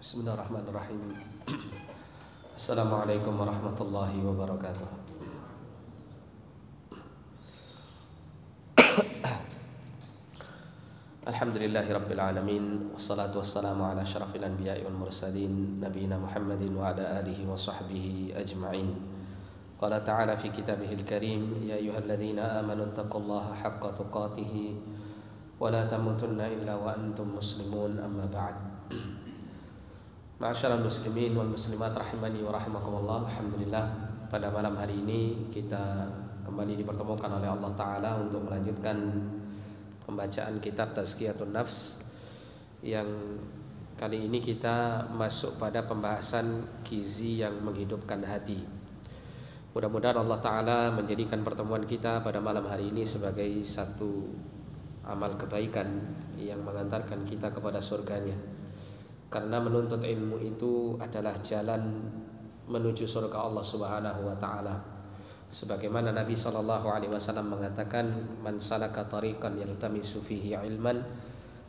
Bismillahirrahmanirrahim. Assalamualaikum warahmatullahi wabarakatuh. Alhamdulillahi rabbil alamin. Wassalatu wassalamu ala asyrafil anbiya'i wal mursalin nabiyina Muhammadin wa ala alihi wa sahbihi ajma'in. Qala ta'ala fi kitabihil karim, ya ayyuhalladzina amanu taqullaha haqqa tuqatih wa la tamutunna illa wa antum muslimun, amma ba'd. Ma'asyiral muslimin wal muslimat rahimani wa rahimakumullah. Alhamdulillah, pada malam hari ini kita kembali dipertemukan oleh Allah Ta'ala untuk melanjutkan pembacaan kitab Tazkiyatun Nafs, yang kali ini kita masuk pada pembahasan gizi yang menghidupkan hati. Mudah-mudahan Allah Ta'ala menjadikan pertemuan kita pada malam hari ini sebagai satu amal kebaikan yang mengantarkan kita kepada surganya. Karena menuntut ilmu itu adalah jalan menuju surga Allah Subhanahu wa taala. Sebagaimana Nabi sallallahu alaihi wasallam mengatakan, "Man salaka tariqan yaltamisu fihi ilman,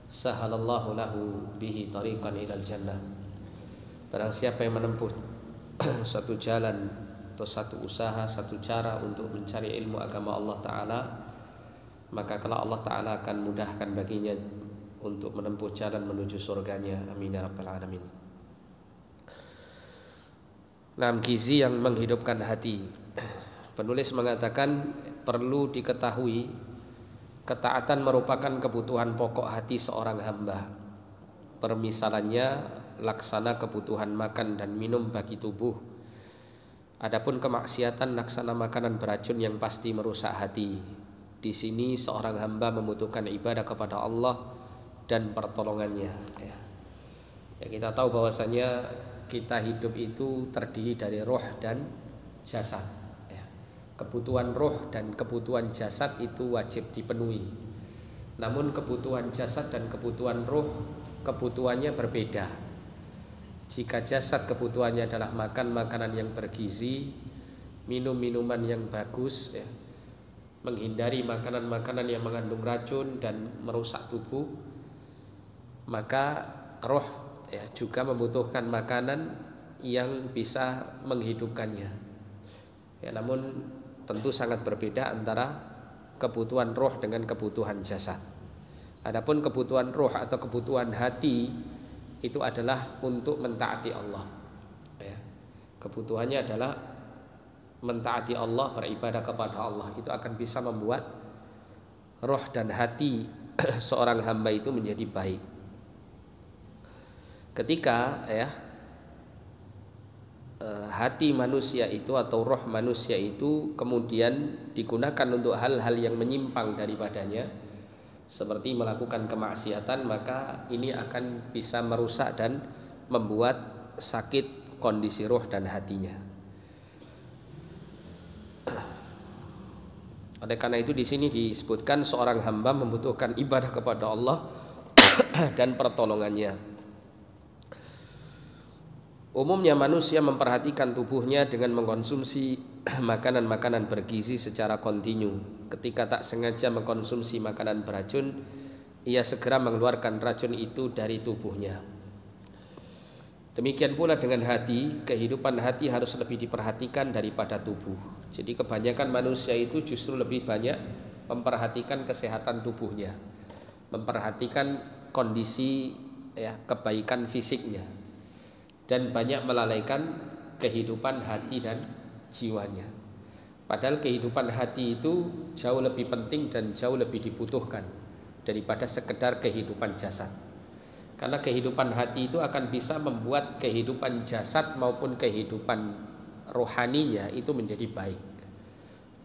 sahalallahu lahu bihi tariqan ilal jannah." Barang siapa yang menempuh satu jalan atau satu usaha, satu cara untuk mencari ilmu agama Allah taala, maka kelak Allah taala akan mudahkan baginya untuk menempuh jalan menuju surganya. Amin ya rabbal alamin. Gizi yang menghidupkan hati. Penulis mengatakan perlu diketahui ketaatan merupakan kebutuhan pokok hati seorang hamba. Permisalannya laksana kebutuhan makan dan minum bagi tubuh. Adapun kemaksiatan laksana makanan beracun yang pasti merusak hati. Di sini seorang hamba membutuhkan ibadah kepada Allah dan pertolongannya. Ya, kita tahu bahwasanya kita hidup itu terdiri dari roh dan jasad. Ya, kebutuhan roh dan kebutuhan jasad itu wajib dipenuhi. Namun kebutuhan jasad dan kebutuhan roh kebutuhannya berbeda. Jika jasad kebutuhannya adalah makan makanan yang bergizi, minum minuman yang bagus, ya, menghindari makanan-makanan yang mengandung racun dan merusak tubuh, maka roh juga membutuhkan makanan yang bisa menghidupkannya. Ya, namun tentu sangat berbeda antara kebutuhan roh dengan kebutuhan jasad. Adapun kebutuhan roh atau kebutuhan hati itu adalah untuk mentaati Allah. Ya, kebutuhannya adalah mentaati Allah, beribadah kepada Allah. Itu akan bisa membuat roh dan hati seorang hamba itu menjadi baik. Ketika hati manusia itu atau roh manusia itu kemudian digunakan untuk hal-hal yang menyimpang daripadanya, seperti melakukan kemaksiatan, maka ini akan bisa merusak dan membuat sakit kondisi roh dan hatinya. Oleh karena itu di sini disebutkan seorang hamba membutuhkan ibadah kepada Allah dan pertolongannya. Umumnya manusia memperhatikan tubuhnya dengan mengkonsumsi makanan-makanan bergizi secara kontinu. Ketika tak sengaja mengkonsumsi makanan beracun, ia segera mengeluarkan racun itu dari tubuhnya. Demikian pula dengan hati, kehidupan hati harus lebih diperhatikan daripada tubuh. Jadi kebanyakan manusia itu justru lebih banyak memperhatikan kesehatan tubuhnya, memperhatikan kondisi kebaikan fisiknya, dan banyak melalaikan kehidupan hati dan jiwanya. Padahal kehidupan hati itu jauh lebih penting dan jauh lebih dibutuhkan daripada sekedar kehidupan jasad. Karena kehidupan hati itu akan bisa membuat kehidupan jasad maupun kehidupan rohaninya itu menjadi baik.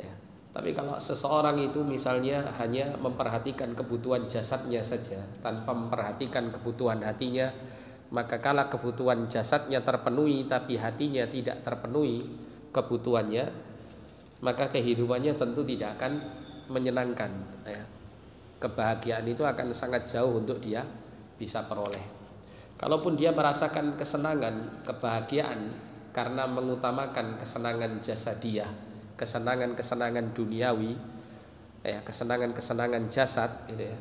Ya. Tapi kalau seseorang itu misalnya hanya memperhatikan kebutuhan jasadnya saja tanpa memperhatikan kebutuhan hatinya, maka kala kebutuhan jasadnya terpenuhi tapi hatinya tidak terpenuhi kebutuhannya, maka kehidupannya tentu tidak akan menyenangkan. Kebahagiaan itu akan sangat jauh untuk dia bisa peroleh. Kalaupun dia merasakan kesenangan, kebahagiaan karena mengutamakan kesenangan jasadiah, kesenangan-kesenangan duniawi, kesenangan-kesenangan jasad, gitu ya,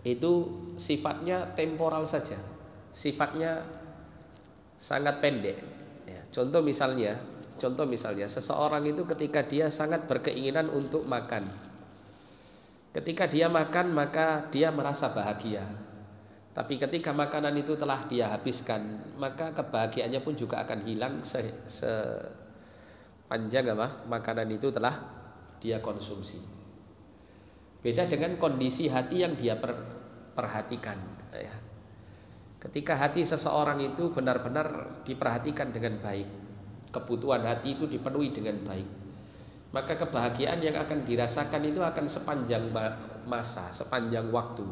itu sifatnya temporal saja, sifatnya sangat pendek. Ya, contoh misalnya seseorang itu ketika dia sangat berkeinginan untuk makan, ketika dia makan maka dia merasa bahagia. Tapi ketika makanan itu telah dia habiskan, maka kebahagiaannya pun juga akan hilang sepanjang makanan itu telah dia konsumsi. Beda dengan kondisi hati yang dia perhatikan. Ya. Ketika hati seseorang itu benar-benar diperhatikan dengan baik, kebutuhan hati itu dipenuhi dengan baik, maka kebahagiaan yang akan dirasakan itu akan sepanjang masa, sepanjang waktu.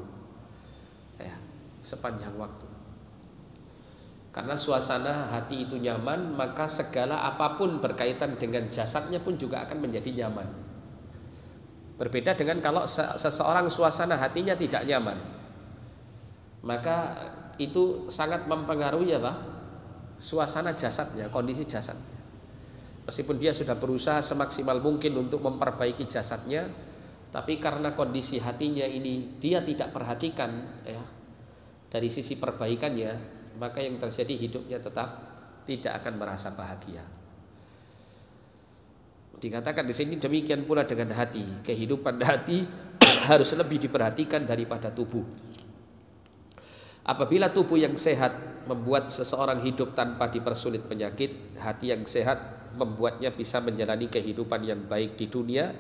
Ya, sepanjang waktu. Karena suasana hati itu nyaman, maka segala apapun berkaitan dengan jasadnya pun juga akan menjadi nyaman. Berbeda dengan kalau seseorang suasana hatinya tidak nyaman, maka itu sangat mempengaruhi suasana jasadnya, kondisi jasadnya. Meskipun dia sudah berusaha semaksimal mungkin untuk memperbaiki jasadnya, tapi karena kondisi hatinya ini dia tidak perhatikan ya, dari sisi perbaikannya, maka yang terjadi hidupnya tetap tidak akan merasa bahagia. Dikatakan di sini demikian pula dengan hati. Kehidupan hati harus lebih diperhatikan daripada tubuh. Apabila tubuh yang sehat membuat seseorang hidup tanpa dipersulit penyakit, hati yang sehat membuatnya bisa menjalani kehidupan yang baik di dunia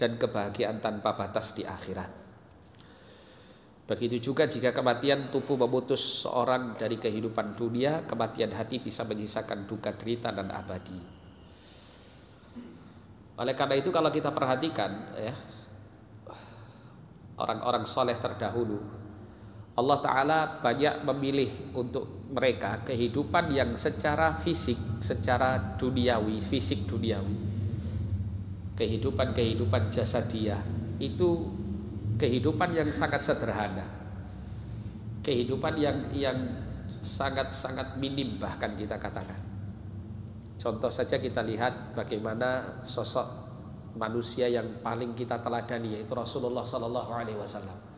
dan kebahagiaan tanpa batas di akhirat. Begitu juga jika kematian tubuh memutus seorang dari kehidupan dunia, kematian hati bisa menyisakan duka, derita dan abadi. Oleh karena itu kalau kita perhatikan ya, orang-orang soleh terdahulu, Allah Ta'ala banyak memilih untuk mereka kehidupan yang secara fisik, secara duniawi, fisik duniawi, kehidupan jasadiah, itu kehidupan yang sangat sederhana, kehidupan yang sangat-sangat minim bahkan kita katakan. Contoh saja kita lihat bagaimana sosok manusia yang paling kita teladani, yaitu Rasulullah SAW.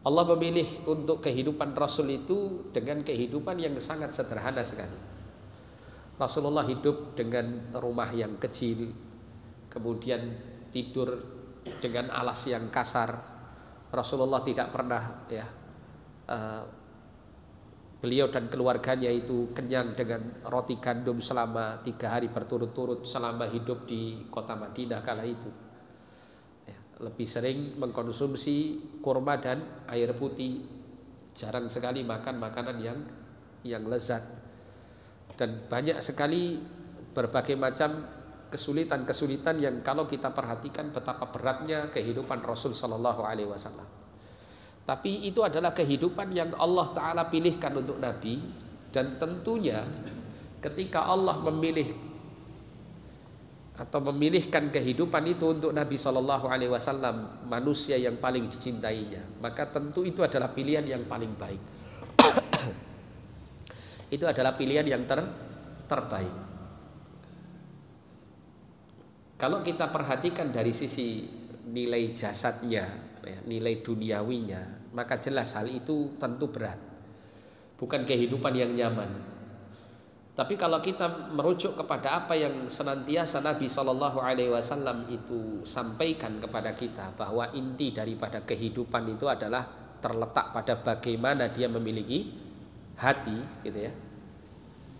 Allah memilih untuk kehidupan Rasul itu dengan kehidupan yang sangat sederhana sekali. Rasulullah hidup dengan rumah yang kecil, kemudian tidur dengan alas yang kasar. Rasulullah tidak pernah beliau dan keluarganya itu kenyang dengan roti gandum selama 3 hari berturut-turut selama hidup di kota Madinah kala itu. Lebih sering mengkonsumsi kurma dan air putih, jarang sekali makan makanan yang lezat, dan banyak sekali berbagai macam kesulitan-kesulitan yang kalau kita perhatikan betapa beratnya kehidupan Rasul Shallallahu Alaihi Wasallam. Tapi itu adalah kehidupan yang Allah Ta'ala pilihkan untuk Nabi. Dan tentunya ketika Allah memilihkan kehidupan itu untuk Nabi Shallallahu Alaihi Wasallam, manusia yang paling dicintainya, maka tentu itu adalah pilihan yang paling baik. Itu adalah pilihan yang terbaik. Kalau kita perhatikan dari sisi nilai jasadnya, nilai duniawinya, maka jelas hal itu tentu berat, bukan kehidupan yang nyaman. Tapi kalau kita merujuk kepada apa yang senantiasa Nabi Shallallahu Alaihi Wasallam itu sampaikan kepada kita, bahwa inti daripada kehidupan itu adalah terletak pada bagaimana dia memiliki hati, gitu ya.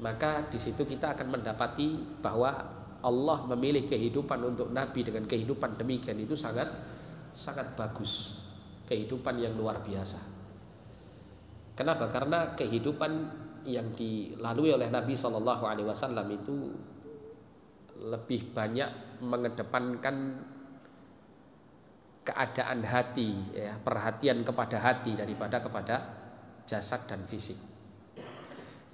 Maka di situ kita akan mendapati bahwa Allah memilih kehidupan untuk Nabi dengan kehidupan demikian itu sangat bagus, kehidupan yang luar biasa. Kenapa? Karena kehidupan yang dilalui oleh Nabi Shallallahu Alaihi Wasallam itu lebih banyak mengedepankan keadaan hati, ya, perhatian kepada hati daripada kepada jasad dan fisik.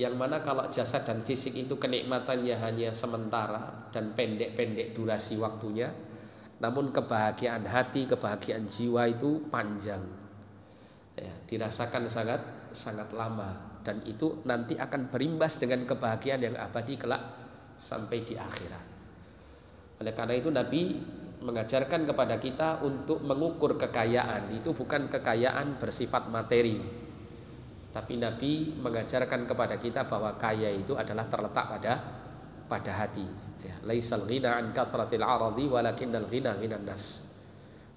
Yang mana kalau jasad dan fisik itu kenikmatannya hanya sementara dan pendek-pendek durasi waktunya, namun kebahagiaan hati, kebahagiaan jiwa itu panjang, ya, dirasakan sangat lama, dan itu nanti akan berimbas dengan kebahagiaan yang abadi kelak sampai di akhirat. Oleh karena itu Nabi mengajarkan kepada kita untuk mengukur kekayaan itu bukan kekayaan bersifat materi, Tapi Nabi mengajarkan kepada kita bahwa kaya itu adalah terletak pada hati. Ya, laisal ghina an kathratil aradi walakinnal ghina ghinan nafs.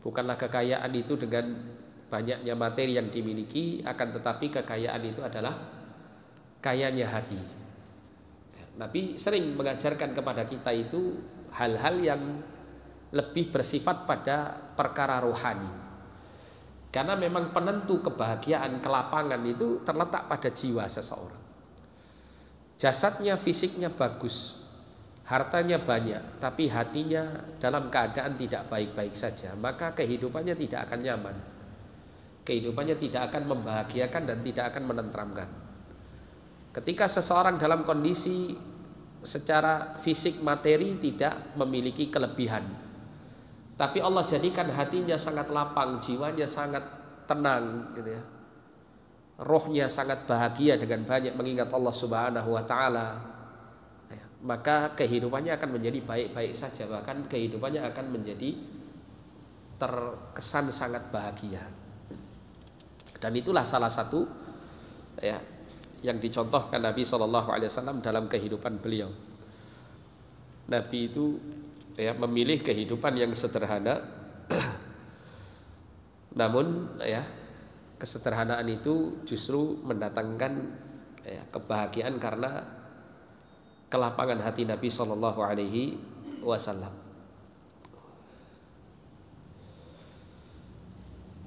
Bukanlah kekayaan itu dengan banyaknya materi yang dimiliki, akan tetapi kekayaan itu adalah kayanya hati. Nabi sering mengajarkan kepada kita itu hal-hal yang lebih bersifat pada perkara rohani. Karena memang penentu kebahagiaan, kelapangan itu terletak pada jiwa seseorang. Jasadnya, fisiknya bagus, hartanya banyak, tapi hatinya dalam keadaan tidak baik-baik saja, maka kehidupannya tidak akan nyaman. Kehidupannya tidak akan membahagiakan dan tidak akan menenteramkan. Ketika seseorang dalam kondisi secara fisik materi tidak memiliki kelebihan, tapi Allah jadikan hatinya sangat lapang, jiwanya sangat tenang, gitu ya. Rohnya sangat bahagia dengan banyak mengingat Allah Subhanahu wa taala, maka kehidupannya akan menjadi baik-baik saja, bahkan kehidupannya akan menjadi terkesan sangat bahagia. Dan itulah salah satu ya yang dicontohkan Nabi SAW dalam kehidupan beliau. Nabi itu ya memilih kehidupan yang sederhana, namun ya kesederhanaan itu justru mendatangkan ya, kebahagiaan karena kelapangan hati Nabi SAW.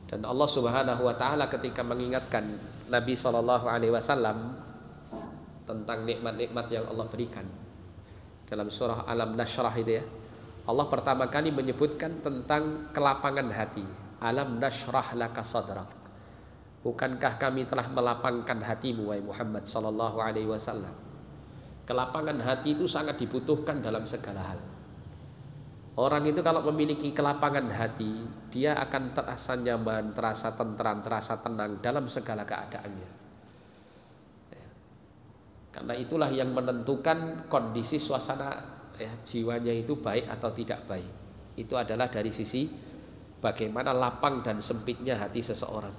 Dan Allah Subhanahu wa taala ketika mengingatkan Nabi SAW tentang nikmat-nikmat yang Allah berikan dalam surah Alam Nashrah itu ya, Allah pertama kali menyebutkan tentang kelapangan hati. Alam nashrah laka sadrak. Bukankah kami telah melapangkan hatimu wahai Muhammad sallallahu alaihi wasallam? Kelapangan hati itu sangat dibutuhkan dalam segala hal. Orang itu kalau memiliki kelapangan hati, dia akan terasa nyaman, terasa tentram, terasa tenang dalam segala keadaannya. Karena itulah yang menentukan kondisi suasana ya, jiwanya itu baik atau tidak baik. Itu adalah dari sisi bagaimana lapang dan sempitnya hati seseorang.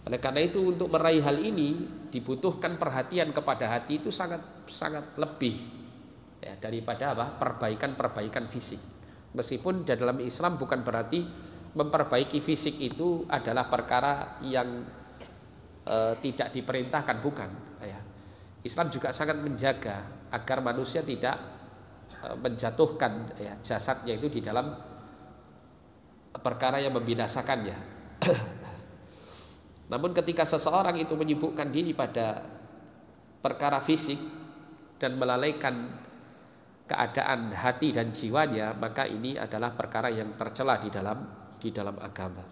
Oleh karena itu untuk meraih hal ini dibutuhkan perhatian kepada hati itu sangat lebih ya, daripada perbaikan fisik. Meskipun di dalam Islam bukan berarti memperbaiki fisik itu adalah perkara yang tidak diperintahkan, bukan ya. Islam juga sangat menjaga agar manusia tidak menjatuhkan ya, jasadnya itu di dalam perkara yang membinasakannya. Namun ketika seseorang itu menyibukkan diri pada perkara fisik dan melalaikan keadaan hati dan jiwanya, maka ini adalah perkara yang tercela di dalam agama.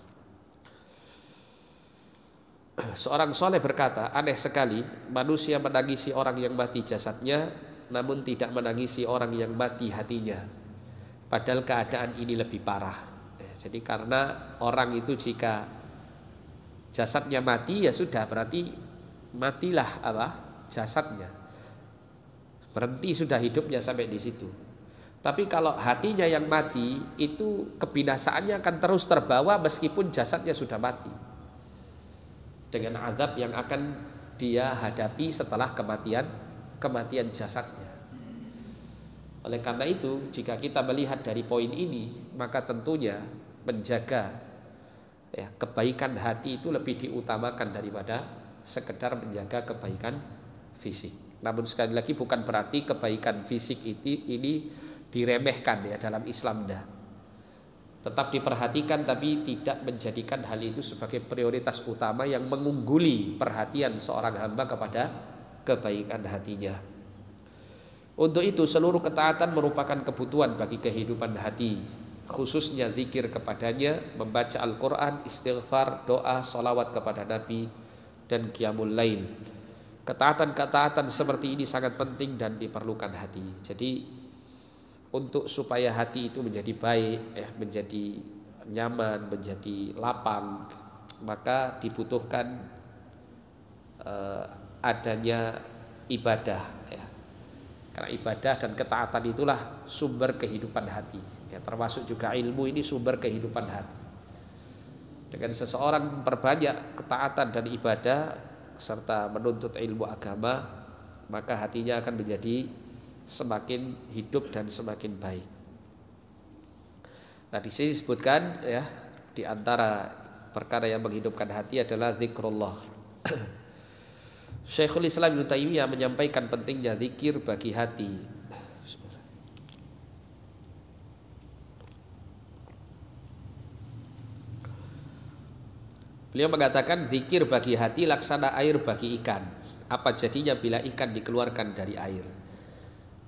Seorang soleh berkata, aneh sekali manusia menangisi orang yang mati jasadnya, namun tidak menangisi orang yang mati hatinya. Padahal keadaan ini lebih parah. Jadi karena orang itu jika jasadnya mati ya sudah, berarti matilah jasadnya. Berhenti sudah hidupnya sampai di situ. Tapi kalau hatinya yang mati, itu kebinasaannya akan terus terbawa meskipun jasadnya sudah mati, dengan azab yang akan dia hadapi setelah kematian jasadnya. Oleh karena itu, jika kita melihat dari poin ini, maka tentunya menjaga ya, kebaikan hati itu lebih diutamakan daripada sekedar menjaga kebaikan fisik. Namun sekali lagi bukan berarti kebaikan fisik ini diremehkan ya dalam Islam, dah. Tetap diperhatikan, tapi tidak menjadikan hal itu sebagai prioritas utama yang mengungguli perhatian seorang hamba kepada kebaikan hatinya. Untuk itu seluruh ketaatan merupakan kebutuhan bagi kehidupan hati, khususnya zikir kepadanya, membaca Al-Quran, istighfar, doa, salawat kepada Nabi, dan qiyamul lail. Ketaatan-ketaatan seperti ini sangat penting dan diperlukan hati. Jadi untuk supaya hati itu menjadi baik, menjadi nyaman, menjadi lapang, maka dibutuhkan adanya ibadah. Karena ibadah dan ketaatan itulah sumber kehidupan hati. Termasuk juga ilmu ini sumber kehidupan hati. Dengan seseorang memperbanyak ketaatan dan ibadah serta menuntut ilmu agama, maka hatinya akan menjadi semakin hidup dan semakin baik. Nah, di sini disebutkan ya, di antara perkara yang menghidupkan hati adalah zikrullah. Syekhul Islam Ibnu Taimiyah menyampaikan pentingnya zikir bagi hati. Beliau mengatakan zikir bagi hati laksana air bagi ikan. Apa jadinya bila ikan dikeluarkan dari air?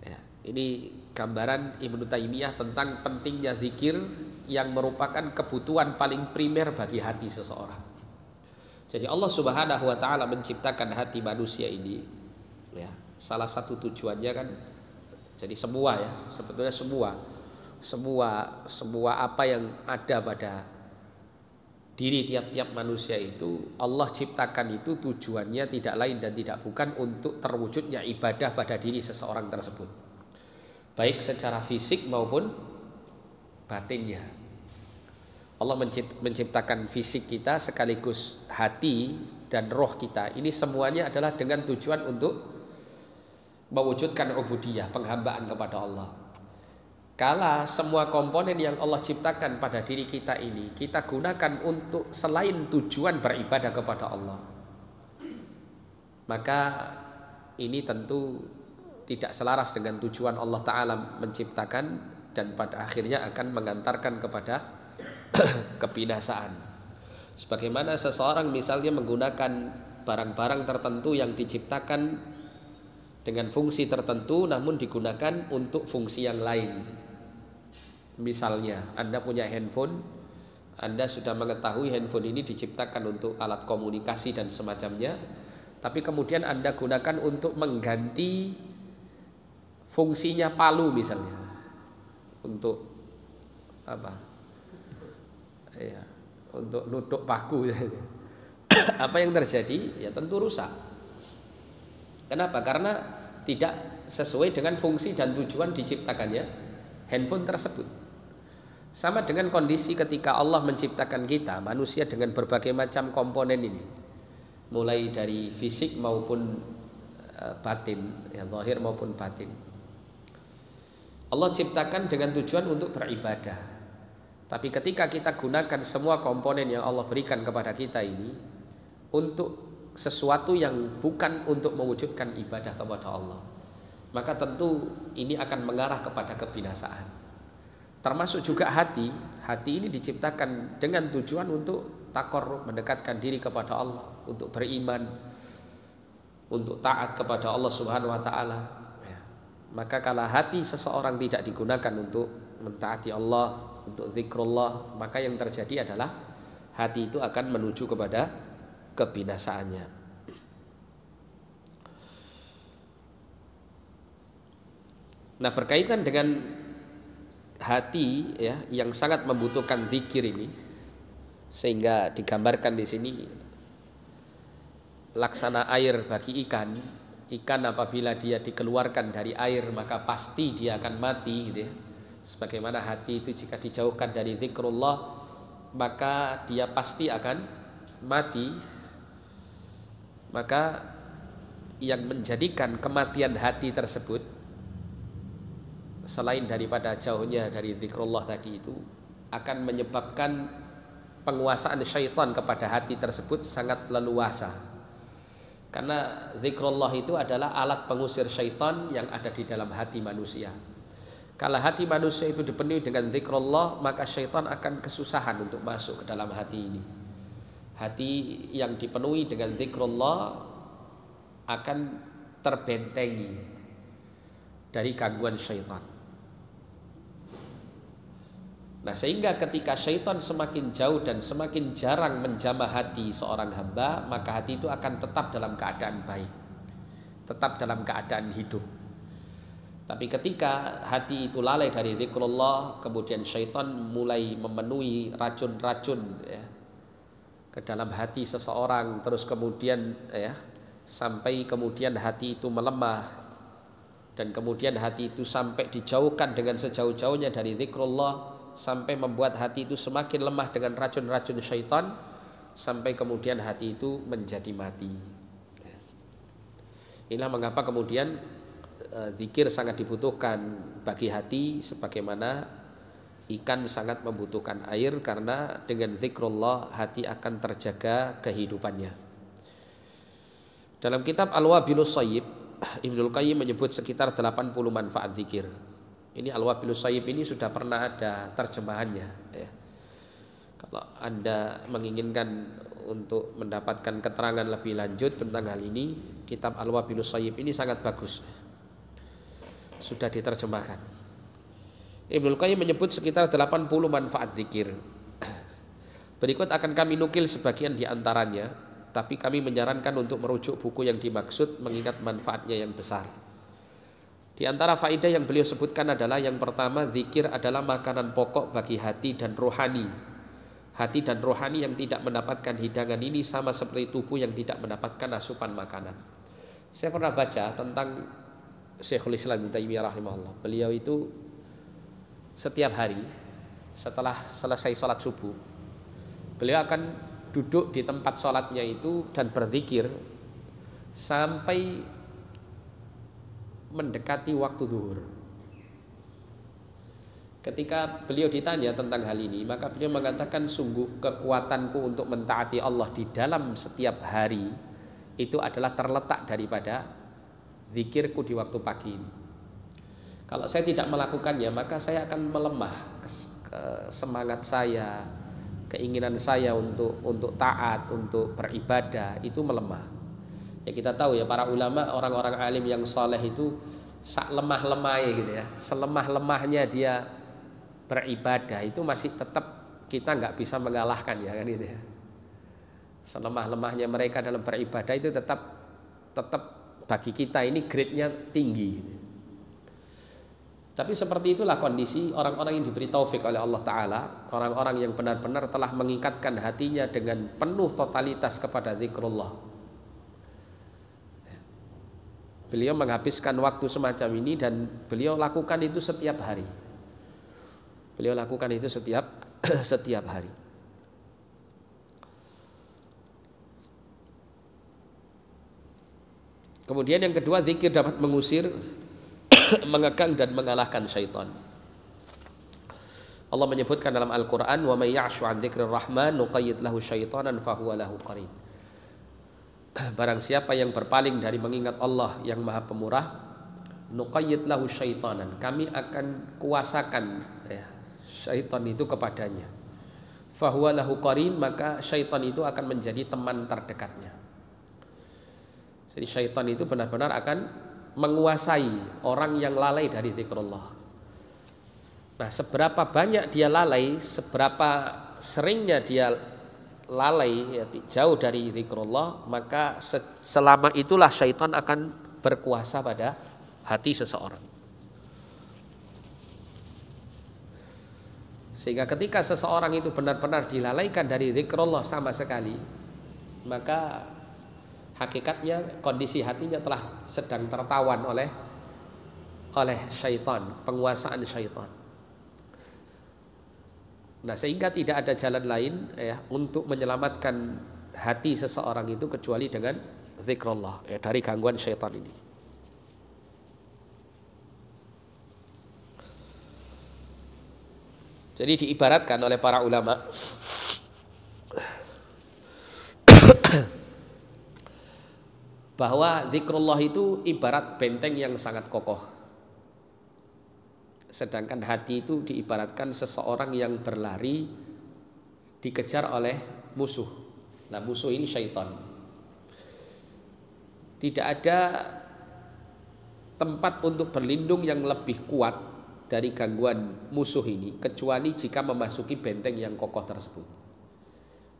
Ya, ini gambaran Ibnu Taimiyah tentang pentingnya zikir yang merupakan kebutuhan paling primer bagi hati seseorang. Jadi Allah Subhanahu wa taala menciptakan hati manusia ini, ya, salah satu tujuannya kan, jadi semua ya, sebetulnya semua apa yang ada pada diri tiap-tiap manusia itu Allah ciptakan itu tujuannya tidak lain dan tidak bukan untuk terwujudnya ibadah pada diri seseorang tersebut, baik secara fisik maupun batinnya. Allah menciptakan fisik kita sekaligus hati dan roh kita. Ini semuanya adalah dengan tujuan untuk mewujudkan ubudiyah, penghambaan kepada Allah. Kala semua komponen yang Allah ciptakan pada diri kita ini kita gunakan untuk selain tujuan beribadah kepada Allah, maka ini tentu tidak selaras dengan tujuan Allah Ta'ala menciptakan dan pada akhirnya akan mengantarkan kepada kebinasaan. Sebagaimana seseorang misalnya menggunakan barang-barang tertentu yang diciptakan dengan fungsi tertentu namun digunakan untuk fungsi yang lain. Misalnya Anda punya handphone, Anda sudah mengetahui handphone ini diciptakan untuk alat komunikasi dan semacamnya, tapi kemudian Anda gunakan untuk mengganti fungsinya palu misalnya, untuk apa? Ya, untuk nuduk paku. Apa yang terjadi? Ya tentu rusak. Kenapa? Karena tidak sesuai dengan fungsi dan tujuan diciptakannya handphone tersebut. Sama dengan kondisi ketika Allah menciptakan kita manusia dengan berbagai macam komponen ini, mulai dari fisik maupun batin, ya, zahir maupun batin. Allah ciptakan dengan tujuan untuk beribadah. Tapi ketika kita gunakan semua komponen yang Allah berikan kepada kita ini untuk sesuatu yang bukan untuk mewujudkan ibadah kepada Allah, maka tentu ini akan mengarah kepada kebinasaan. Termasuk juga hati ini diciptakan dengan tujuan untuk taqarrub, mendekatkan diri kepada Allah, untuk beriman, untuk taat kepada Allah Subhanahu wa taala. Maka kalau hati seseorang tidak digunakan untuk mentaati Allah, untuk zikrullah, maka yang terjadi adalah hati itu akan menuju kepada kebinasaannya. Nah, berkaitan dengan hati ya yang sangat membutuhkan zikir ini, sehingga digambarkan di sini laksana air bagi ikan. Ikan apabila dia dikeluarkan dari air maka pasti dia akan mati gitu ya. Sebagaimana hati itu jika dijauhkan dari zikrullah maka dia pasti akan mati. Maka yang menjadikan kematian hati tersebut selain daripada jauhnya dari zikrullah tadi itu akan menyebabkan penguasaan syaitan kepada hati tersebut sangat leluasa. Karena zikrullah itu adalah alat pengusir syaitan yang ada di dalam hati manusia. Kalau hati manusia itu dipenuhi dengan zikrullah, maka syaitan akan kesusahan untuk masuk ke dalam hati ini. Hati yang dipenuhi dengan zikrullah akan terbentengi dari gangguan syaitan. Nah, sehingga ketika syaitan semakin jauh dan semakin jarang menjamah hati seorang hamba, maka hati itu akan tetap dalam keadaan baik, tetap dalam keadaan hidup. Tapi ketika hati itu lalai dari zikrullah, kemudian syaitan mulai memenuhi racun-racun ya, ke dalam hati seseorang, terus kemudian ya, sampai kemudian hati itu melemah, dan kemudian hati itu sampai dijauhkan dengan sejauh-jauhnya dari zikrullah, sampai membuat hati itu semakin lemah dengan racun-racun syaitan, sampai kemudian hati itu menjadi mati. Inilah mengapa kemudian zikir sangat dibutuhkan bagi hati, sebagaimana ikan sangat membutuhkan air, karena dengan zikrullah hati akan terjaga kehidupannya. Dalam kitab Al-Wabilus Shayyib, Ibnul Qayyim menyebut sekitar 80 manfaat zikir. Ini Al-Wabilus Shayyib ini sudah pernah ada terjemahannya ya. Kalau Anda menginginkan untuk mendapatkan keterangan lebih lanjut tentang hal ini, kitab Al-Wabilus Shayyib ini sangat bagus, sudah diterjemahkan. Ibnul Qayyim menyebut sekitar 80 manfaat zikir. Berikut akan kami nukil sebagian di antaranya, tapi kami menyarankan untuk merujuk buku yang dimaksud mengingat manfaatnya yang besar. Di antara faedah yang beliau sebutkan adalah yang pertama, zikir adalah makanan pokok bagi hati dan rohani. Hati dan rohani yang tidak mendapatkan hidangan ini sama seperti tubuh yang tidak mendapatkan asupan makanan. Saya pernah baca tentang Syekhul Islam Ibnu Taimiyah rahimahullah. Beliau itu setiap hari setelah selesai sholat subuh, beliau akan duduk di tempat sholatnya itu dan berzikir sampai mendekati waktu zuhur. Ketika beliau ditanya tentang hal ini, maka beliau mengatakan, sungguh kekuatanku untuk mentaati Allah di dalam setiap hari itu adalah terletak daripada zikirku di waktu pagi ini. Kalau saya tidak melakukannya, maka saya akan melemah, semangat saya, keinginan saya untuk taat, untuk beribadah itu melemah. Ya kita tahu ya, para ulama, orang-orang alim yang soleh itu sak lemah-lemahnya gitu ya, selemah-lemahnya dia beribadah itu masih tetap kita nggak bisa mengalahkan ya kan gitu ya. Selemah-lemahnya mereka dalam beribadah itu tetap bagi kita ini grade-nya tinggi gitu. Tapi seperti itulah kondisi orang-orang yang diberi taufik oleh Allah Ta'ala, orang-orang yang benar-benar telah mengikatkan hatinya dengan penuh totalitas kepada zikrullah. Beliau menghabiskan waktu semacam ini dan beliau lakukan itu setiap hari. Beliau lakukan itu setiap hari. Kemudian yang kedua, zikir dapat mengusir, mengekang dan mengalahkan syaitan. Allah menyebutkan dalam Al-Quran, wa may ya'shu 'an dzikrir rahman nuqayyid lahu syaitanan fahuwa lahu qarin. Barang siapa yang berpaling dari mengingat Allah yang Maha Pemurah, nuqayyid lahu syaitanan, kami akan kuasakan ya, syaitan itu kepadanya. Fahuwa lahu qarin, maka syaitan itu akan menjadi teman terdekatnya. Jadi syaitan itu benar-benar akan menguasai orang yang lalai dari zikrullah. Nah, seberapa banyak dia lalai, seberapa seringnya dia lalai ya, jauh dari zikrullah, maka selama itulah syaitan akan berkuasa pada hati seseorang. Sehingga ketika seseorang itu benar-benar dilalaikan dari zikrullah sama sekali, maka hakikatnya kondisi hatinya telah sedang tertawan oleh syaitan, penguasaan syaitan. Nah, sehingga tidak ada jalan lain ya untuk menyelamatkan hati seseorang itu kecuali dengan zikrullah ya, dari gangguan syaitan ini. Jadi diibaratkan oleh para ulama bahwa zikrullah itu ibarat benteng yang sangat kokoh. Sedangkan hati itu diibaratkan seseorang yang berlari dikejar oleh musuh. Nah, musuh ini syaitan. Tidak ada tempat untuk berlindung yang lebih kuat dari gangguan musuh ini kecuali jika memasuki benteng yang kokoh tersebut.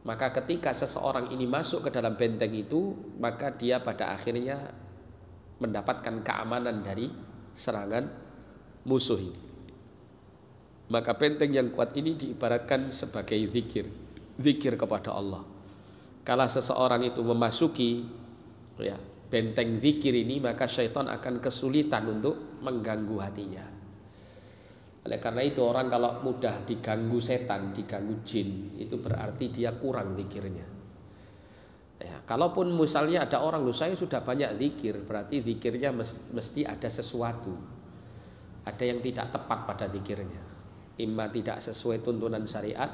Maka ketika seseorang ini masuk ke dalam benteng itu, maka dia pada akhirnya mendapatkan keamanan dari serangan musuh ini. Maka benteng yang kuat ini diibaratkan sebagai zikir kepada Allah. Kalau seseorang itu memasuki ya, benteng zikir ini, maka syaitan akan kesulitan untuk mengganggu hatinya. Oleh karena itu orang kalau mudah diganggu setan, diganggu jin, itu berarti dia kurang zikirnya. Ya, kalaupun misalnya ada orang, saya sudah banyak zikir, berarti zikirnya mesti ada sesuatu. Ada yang tidak tepat pada zikirnya. Imma tidak sesuai tuntunan syariat,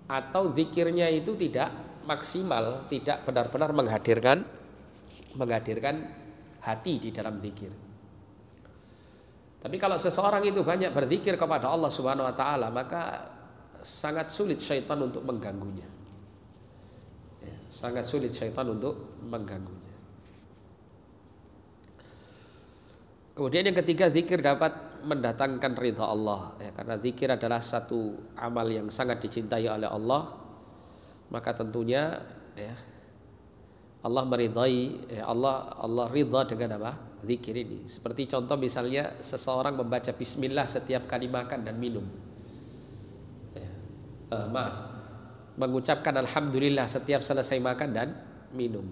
atau zikirnya itu tidak maksimal, tidak benar-benar menghadirkan hati di dalam zikir. Tapi kalau seseorang itu banyak berzikir kepada Allah Subhanahu wa taala, maka sangat sulit syaitan untuk mengganggunya. Ya, sangat sulit syaitan untuk mengganggunya. Kemudian yang ketiga, zikir dapat mendatangkan ridha Allah. Ya, karena zikir adalah satu amal yang sangat dicintai oleh Allah, maka tentunya ya, Allah meridhai, ya, Allah ridha dengan apa? Zikir ini. Seperti contoh misalnya seseorang membaca bismillah setiap kali makan dan minum. Ya. Mengucapkan alhamdulillah setiap selesai makan dan minum.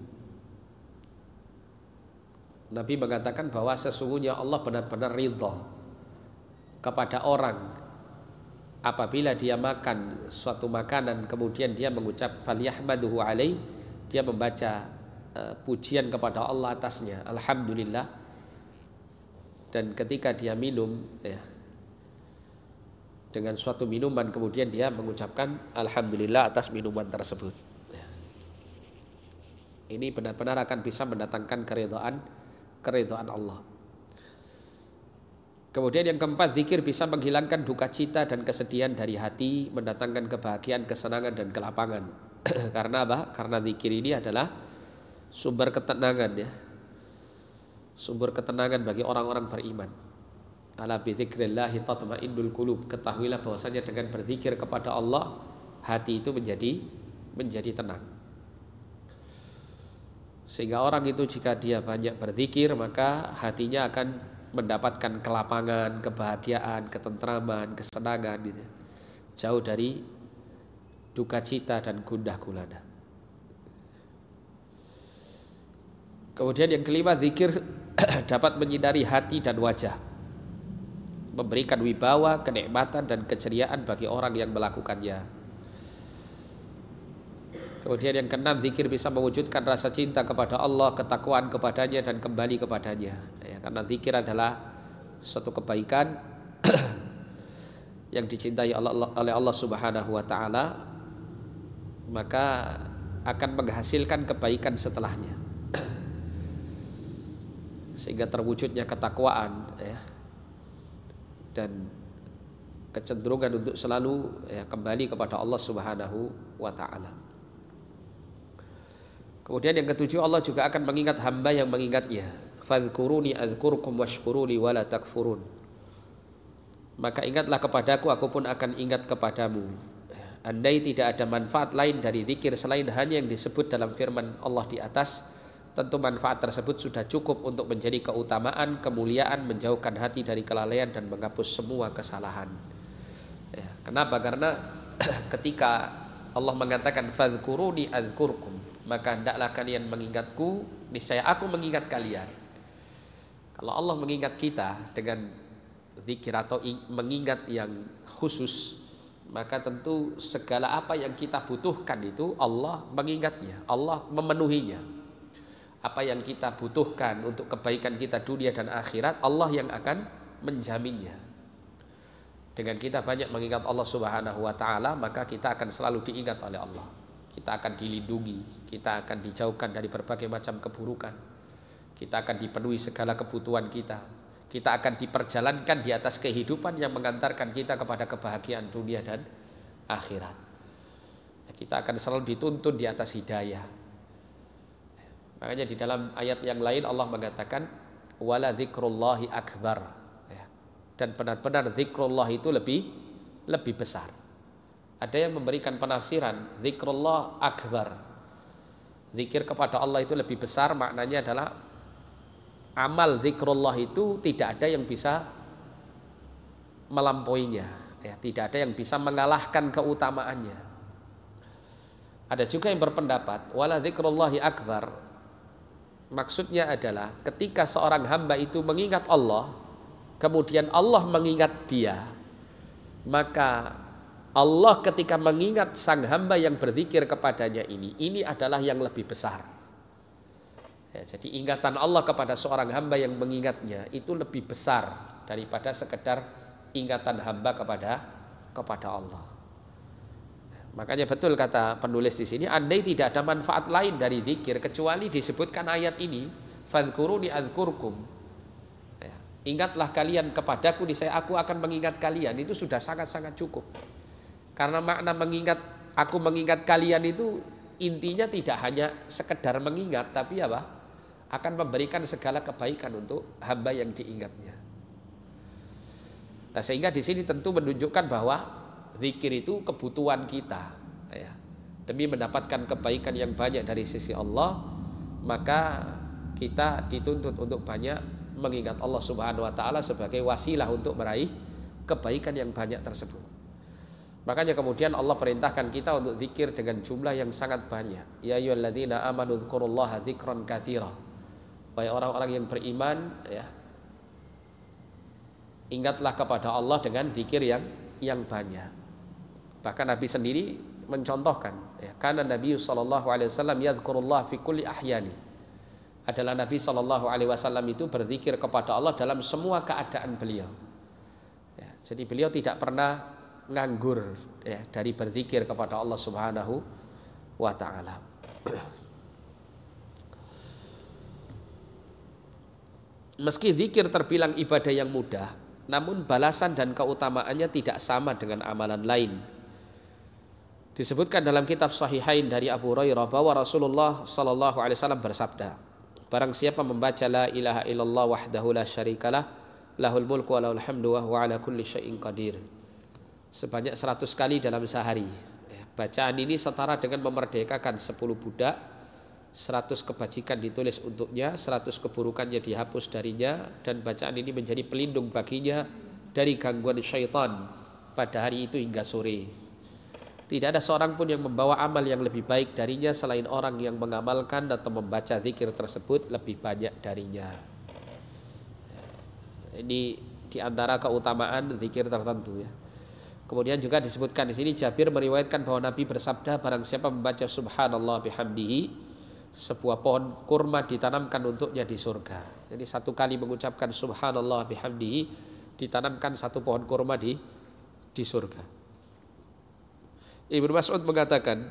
Nabi mengatakan bahwa sesungguhnya Allah benar-benar ridha kepada orang apabila dia makan suatu makanan kemudian dia mengucap falyahmaduhu alaih, dia membaca pujian kepada Allah atasnya, alhamdulillah. Dan ketika dia minum ya, dengan suatu minuman kemudian dia mengucapkan alhamdulillah atas minuman tersebut ya. Ini benar-benar akan bisa mendatangkan keridhaan Allah. Kemudian yang keempat, zikir bisa menghilangkan duka cita dan kesedihan dari hati, mendatangkan kebahagiaan, kesenangan dan kelapangan. Karena apa? Karena zikir ini adalah sumber ketenangan ya. Sumber ketenangan bagi orang-orang beriman. Ala bi dzikrillahi tatma'innul qulub. Ketahuilah bahwasanya dengan berzikir kepada Allah, hati itu menjadi tenang. Sehingga orang itu jika dia banyak berzikir, maka hatinya akan mendapatkan kelapangan, kebahagiaan, ketentraman, kesenangan gitu. Jauh dari duka cita dan gundah gulana. Kemudian yang kelima, zikir dapat menyinari hati dan wajah, memberikan wibawa, kenikmatan dan keceriaan bagi orang yang melakukannya. Kemudian yang keenam, zikir bisa mewujudkan rasa cinta kepada Allah, ketakwaan kepadanya dan kembali kepadanya ya, karena zikir adalah suatu kebaikan yang dicintai oleh Allah Subhanahu wa taala, maka akan menghasilkan kebaikan setelahnya. Sehingga terwujudnya ketakwaan ya, dan kecenderungan untuk selalu ya, kembali kepada Allah Subhanahu wa taala. Kemudian yang ketujuh, Allah juga akan mengingat hamba yang mengingatnya. Fadhkuruni adzkurkum washkuruli wala takfurun. Maka ingatlah kepadaku, aku pun akan ingat kepadamu. Andai tidak ada manfaat lain dari zikir selain hanya yang disebut dalam firman Allah di atas, tentu manfaat tersebut sudah cukup untuk menjadi keutamaan, kemuliaan, menjauhkan hati dari kelalaian dan menghapus semua kesalahan. Ya, kenapa? Karena ketika Allah mengatakan fadhkuruni adzkurkum, maka hendaklah kalian mengingatku, niscaya aku mengingat kalian. Kalau Allah mengingat kita dengan zikir atau mengingat yang khusus, maka tentu segala apa yang kita butuhkan itu Allah mengingatnya, Allah memenuhinya. Apa yang kita butuhkan untuk kebaikan kita dunia dan akhirat, Allah yang akan menjaminnya. Dengan kita banyak mengingat Allah Subhanahu wa taala, maka kita akan selalu diingat oleh Allah. Kita akan dilindungi, kita akan dijauhkan dari berbagai macam keburukan. Kita akan dipenuhi segala kebutuhan kita. Kita akan diperjalankan di atas kehidupan yang mengantarkan kita kepada kebahagiaan dunia dan akhirat. Kita akan selalu dituntun di atas hidayah. Makanya di dalam ayat yang lain Allah mengatakan wala dzikrullahi akbar ya. Dan benar-benar zikrullah itu lebih besar. Ada yang memberikan penafsiran zikrullah akbar, zikir kepada Allah itu lebih besar, maknanya adalah amal zikrullah itu tidak ada yang bisa melampauinya ya, tidak ada yang bisa mengalahkan keutamaannya. Ada juga yang berpendapat wala dzikrullahi akbar, maksudnya adalah ketika seorang hamba itu mengingat Allah, kemudian Allah mengingat dia, maka Allah ketika mengingat sang hamba yang berzikir kepadanya ini adalah yang lebih besar. Ya, jadi ingatan Allah kepada seorang hamba yang mengingatnya itu lebih besar daripada sekedar ingatan hamba kepada Allah. Makanya betul kata penulis di sini, andai tidak ada manfaat lain dari zikir kecuali disebutkan ayat ini, fadhkuruni adzkurkum. Ya, ingatlah kalian kepadaku, niscaya aku akan mengingat kalian. Itu sudah sangat-sangat cukup. Karena makna aku mengingat kalian itu intinya tidak hanya sekedar mengingat, tapi apa? Akan memberikan segala kebaikan untuk hamba yang diingatnya. Nah, sehingga di sini tentu menunjukkan bahwa zikir itu kebutuhan kita, ya. Demi mendapatkan kebaikan yang banyak dari sisi Allah, maka kita dituntut untuk banyak mengingat Allah Subhanahu wa taala sebagai wasilah untuk meraih kebaikan yang banyak tersebut. Makanya kemudian Allah perintahkan kita untuk zikir dengan jumlah yang sangat banyak. Ya ayyuhalladzina amanu dzkurullaha dzikran katsira. Wahai orang-orang yang beriman, ya, ingatlah kepada Allah dengan zikir yang banyak. Bahkan Nabi sendiri mencontohkan, ya, karena Nabi sallallahu alaihi wasallam yadzkurullah fi kulli ahyani. Adalah Nabi sallallahu alaihi wasallam itu berzikir kepada Allah dalam semua keadaan beliau. Ya, jadi beliau tidak pernah nganggur, ya, dari berzikir kepada Allah Subhanahu wa taala. Meski zikir terbilang ibadah yang mudah, namun balasan dan keutamaannya tidak sama dengan amalan lain. Disebutkan dalam kitab Sahihain dari Abu Hurairah bahwa Rasulullah sallallahu alaihi wasallam bersabda, barang siapa membaca la ilaha illallah wahdahu la syarikalah lahul mulku wa lahul hamdu wa huwa ala kulli syai'in qadir, sebanyak 100 kali dalam sehari. Bacaan ini setara dengan memerdekakan 10 budak, 100 kebajikan ditulis untuknya, 100 keburukannya dihapus darinya, dan bacaan ini menjadi pelindung baginya dari gangguan syaitan pada hari itu hingga sore. Tidak ada seorang pun yang membawa amal yang lebih baik darinya selain orang yang mengamalkan atau membaca zikir tersebut lebih banyak darinya. Ini diantara keutamaan zikir tertentu, ya. Kemudian juga disebutkan di sini Jabir meriwayatkan bahwa Nabi bersabda, barang siapa membaca subhanallah bihamdihi, sebuah pohon kurma ditanamkan untuknya di surga. Jadi satu kali mengucapkan subhanallah bihamdihi, ditanamkan satu pohon kurma di surga. Ibnu Mas'ud mengatakan,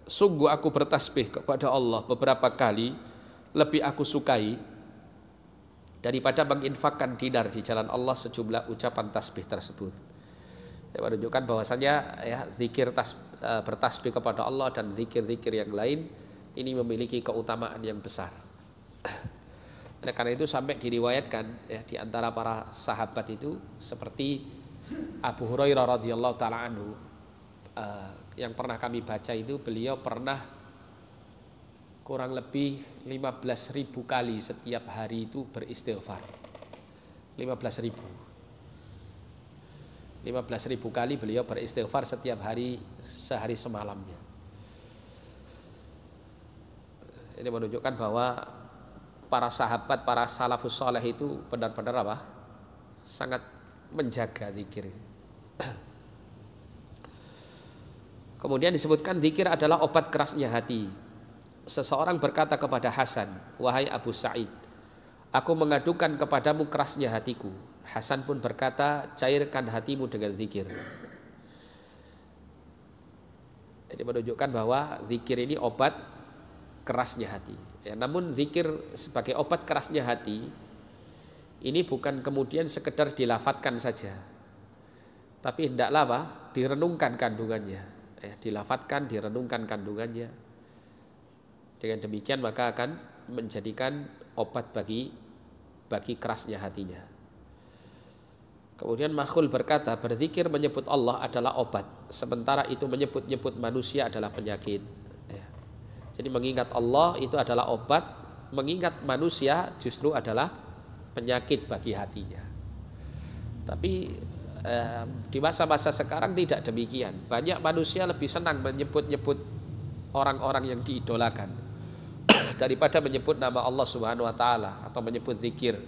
sungguh aku bertasbih kepada Allah beberapa kali lebih aku sukai daripada menginfakkan dinar di jalan Allah sejumlah ucapan tasbih tersebut. Menunjukkan bahwasanya, ya, zikir bertasbih kepada Allah dan zikir-zikir yang lain ini memiliki keutamaan yang besar. Oleh karena itu sampai diriwayatkan, ya, di antara para sahabat itu seperti Abu Hurairah radhiyallahu taala anhu, yang pernah kami baca itu beliau pernah kurang lebih 15.000 kali setiap hari itu beristighfar. 15.000 kali beliau beristighfar setiap hari, sehari semalamnya. Ini menunjukkan bahwa para sahabat, para salafus saleh itu benar-benar apa? Sangat menjaga zikir. Kemudian disebutkan zikir adalah obat kerasnya hati. Seseorang berkata kepada Hasan, wahai Abu Sa'id, aku mengadukan kepadamu kerasnya hatiku. Hasan pun berkata, cairkan hatimu dengan zikir. Jadi menunjukkan bahwa zikir ini obat kerasnya hati. Ya, namun zikir sebagai obat kerasnya hati ini bukan kemudian sekedar dilafatkan saja, tapi hendaklah apa? Direnungkan kandungannya. Ya, dilafatkan, direnungkan kandungannya. Dengan demikian maka akan menjadikan obat bagi kerasnya hatinya. Kemudian Makhul berkata, berzikir menyebut Allah adalah obat, sementara itu menyebut-nyebut manusia adalah penyakit. Ya. Jadi mengingat Allah itu adalah obat, mengingat manusia justru adalah penyakit bagi hatinya. Tapi di masa-masa sekarang tidak demikian. Banyak manusia lebih senang menyebut-nyebut orang-orang yang diidolakan daripada menyebut nama Allah Subhanahu wa taala atau menyebut zikir.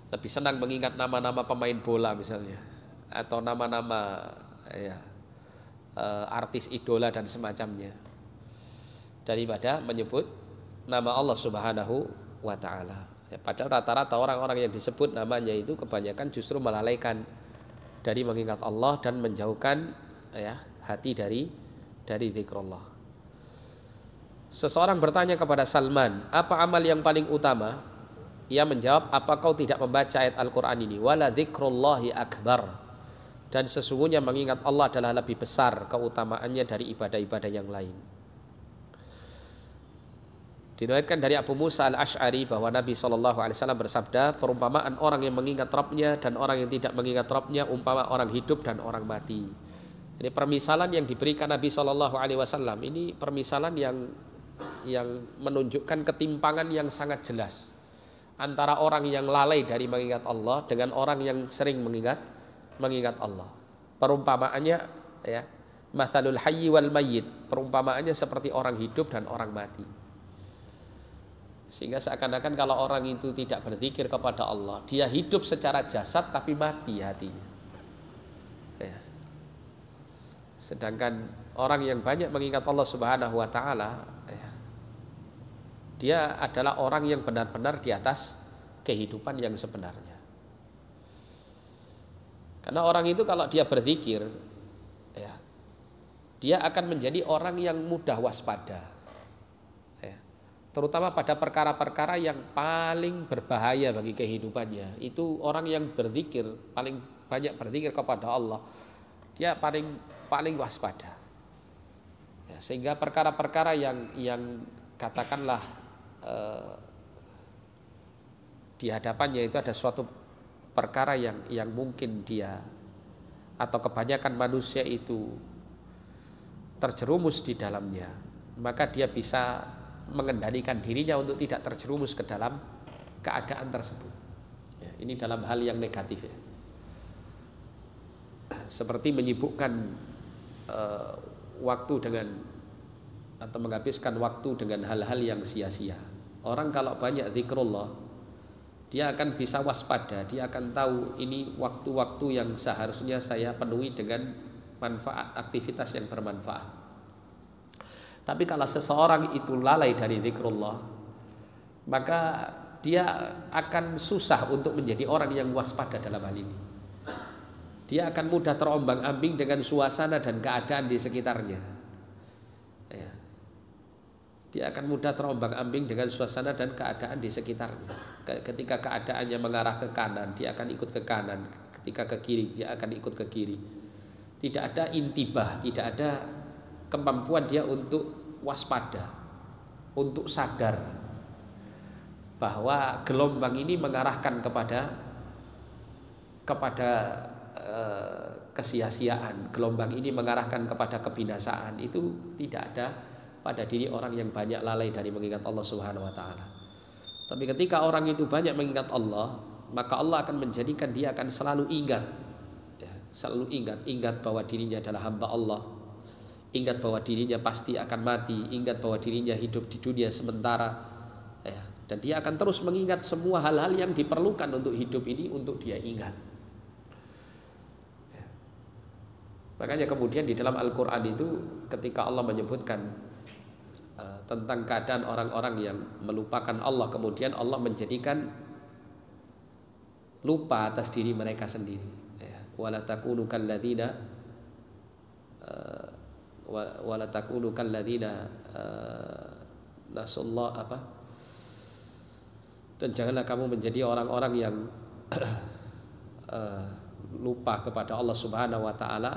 lebih senang mengingat nama-nama pemain bola misalnya, atau nama-nama ya, artis idola dan semacamnya, daripada menyebut nama Allah Subhanahu wa Ta'ala. Ya, padahal rata-rata orang-orang yang disebut namanya itu kebanyakan justru melalaikan dari mengingat Allah dan menjauhkan ya, hati dari zikrullah. Seseorang bertanya kepada Salman, apa amal yang paling utama? Ia menjawab, apa kau tidak membaca ayat Al-Quran ini? Wala dzikrullahi akbar. Dan sesungguhnya mengingat Allah adalah lebih besar keutamaannya dari ibadah-ibadah yang lain. Diriwayatkan dari Abu Musa al-Ash'ari bahwa Nabi SAW bersabda, perumpamaan orang yang mengingat Rabbnya dan orang yang tidak mengingat Rabbnya umpama orang hidup dan orang mati. Ini permisalan yang diberikan Nabi SAW. Ini permisalan yang menunjukkan ketimpangan yang sangat jelas antara orang yang lalai dari mengingat Allah dengan orang yang sering mengingat Allah. Perumpamaannya ya, matsalul hayyi wal mayyit, perumpamaannya seperti orang hidup dan orang mati. Sehingga seakan-akan kalau orang itu tidak berzikir kepada Allah, dia hidup secara jasad tapi mati hatinya. Ya. Sedangkan orang yang banyak mengingat Allah Subhanahu wa Ta'ala, ya, dia adalah orang yang benar-benar di atas kehidupan yang sebenarnya. Karena orang itu kalau dia berzikir, ya, dia akan menjadi orang yang mudah waspada, ya, terutama pada perkara-perkara yang paling berbahaya bagi kehidupannya. Itu orang yang berzikir, paling banyak berzikir kepada Allah, dia paling waspada, ya, sehingga perkara-perkara yang katakanlah di hadapannya itu ada suatu perkara yang mungkin dia atau kebanyakan manusia itu terjerumus di dalamnya, maka dia bisa mengendalikan dirinya untuk tidak terjerumus ke dalam keadaan tersebut. Ya, ini dalam hal yang negatif, ya. Seperti menyibukkan waktu dengan atau menghabiskan waktu dengan hal-hal yang sia-sia. Orang kalau banyak zikrullah, dia akan bisa waspada, dia akan tahu ini waktu-waktu yang seharusnya saya penuhi dengan manfaat, aktivitas yang bermanfaat. Tapi kalau seseorang itu lalai dari zikrullah, maka dia akan susah untuk menjadi orang yang waspada dalam hal ini. Dia akan mudah terombang-ambing dengan suasana dan keadaan di sekitarnya. Ya. Dia akan mudah terombang-ambing dengan suasana dan keadaan di sekitarnya. Ketika keadaannya mengarah ke kanan, dia akan ikut ke kanan. Ketika ke kiri, dia akan ikut ke kiri. Tidak ada intibah, tidak ada kemampuan dia untuk waspada, untuk sadar bahwa gelombang ini mengarahkan kepada kesia-siaan, gelombang ini mengarahkan kepada kebinasaan. Itu tidak ada pada diri orang yang banyak lalai dari mengingat Allah Subhanahu wa Ta'ala. Tapi ketika orang itu banyak mengingat Allah, maka Allah akan menjadikan dia akan selalu ingat, ya, selalu ingat bahwa dirinya adalah hamba Allah, ingat bahwa dirinya pasti akan mati, ingat bahwa dirinya hidup di dunia sementara, ya, dan dia akan terus mengingat semua hal-hal yang diperlukan untuk hidup ini untuk dia ingat. Ya. Makanya kemudian di dalam Al-Quran itu ketika Allah menyebutkan tentang keadaan orang-orang yang melupakan Allah, kemudian Allah menjadikan lupa atas diri mereka sendiri. Wala takunu kalladzina nasullah apa? Dan janganlah kamu menjadi orang-orang yang lupa kepada Allah Subhanahu wa Ta'ala,